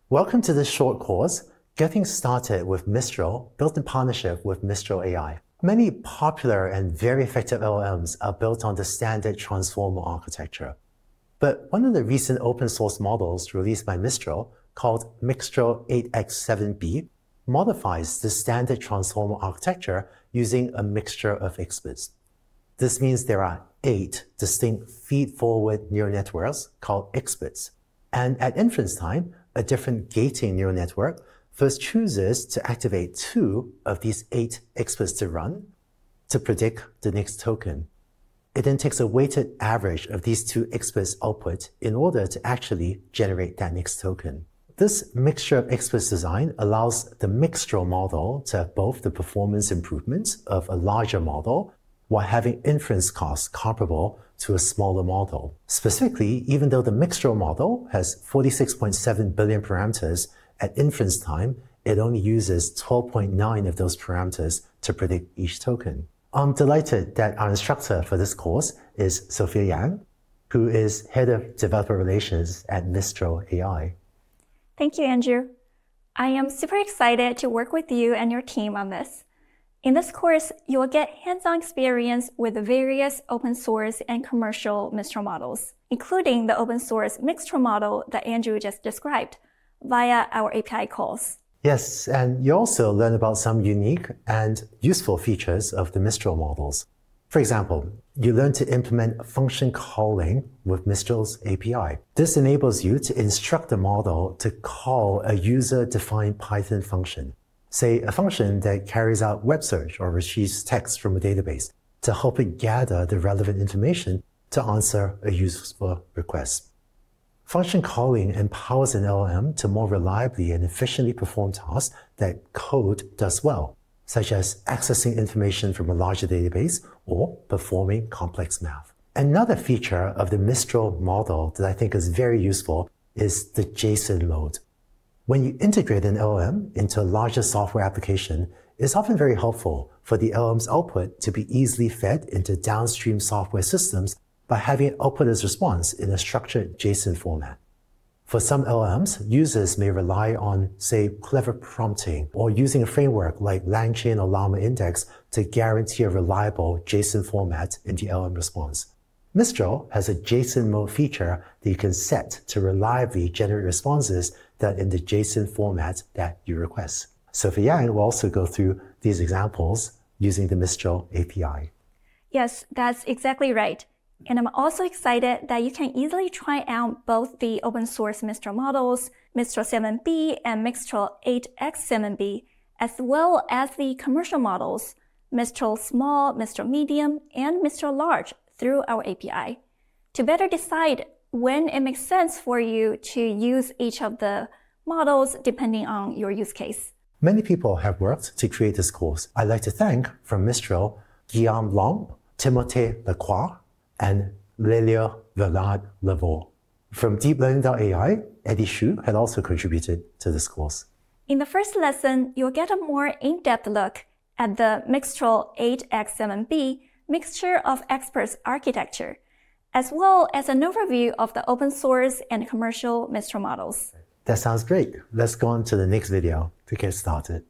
Welcome to this short course, Getting Started with Mistral, built in partnership with Mistral AI. Many popular and very effective LLMs are built on the standard transformer architecture. But one of the recent open source models released by Mistral, called Mixtral 8x7b, modifies the standard transformer architecture using a mixture of experts. This means there are 8 distinct feed-forward neural networks called experts. And at inference time, a different gating neural network first chooses to activate 2 of these 8 experts to run to predict the next token. It then takes a weighted average of these 2 experts' output in order to actually generate that next token. This mixture of experts design allows the Mixtral model to have both the performance improvements of a larger model while having inference costs comparable to a smaller model. Specifically, even though the Mixtral model has 46.7 billion parameters, at inference time, it only uses 12.9 of those parameters to predict each token. I'm delighted that our instructor for this course is Sophia Yang, who is Head of Developer Relations at Mistral AI. Thank you, Andrew. I am super excited to work with you and your team on this. In this course, you will get hands-on experience with the various open source and commercial Mistral models, including the open source Mixtral model that Andrew just described, via our API calls. Yes, and you also learn about some unique and useful features of the Mistral models. For example, you learn to implement function calling with Mistral's API. This enables you to instruct the model to call a user-defined Python function, say a function that carries out web search or retrieves text from a database to help it gather the relevant information to answer a useful request. Function calling empowers an LLM to more reliably and efficiently perform tasks that code does well, such as accessing information from a larger database or performing complex math. Another feature of the Mistral model that I think is very useful is the JSON mode. When you integrate an LLM into a larger software application, it's often very helpful for the LLM's output to be easily fed into downstream software systems by having it output as response in a structured JSON format. For some LLMs, users may rely on, say, clever prompting or using a framework like LangChain or Llama Index to guarantee a reliable JSON format in the LLM response. Mistral has a JSON mode feature that you can set to reliably generate responses that are in the JSON format that you request. Sophia Yang will also go through these examples using the Mistral API. Yes, that's exactly right. And I'm also excited that you can easily try out both the open source Mistral models, Mistral 7b and Mixtral 8x7b, as well as the commercial models, Mistral Small, Mistral Medium, and Mistral Large through our API, to better decide when it makes sense for you to use each of the models depending on your use case. Many people have worked to create this course. I'd like to thank, from Mistral, Guillaume Lamp, Timothée Lacroix, and Lélia Villard-Levaux. From deeplearning.ai, Eddie Xu had also contributed to this course. In the first lesson, you'll get a more in-depth look at the Mixtral 8x7b mixture of experts architecture, as well as an overview of the open source and commercial Mistral models. That sounds great. Let's go on to the next video to get started.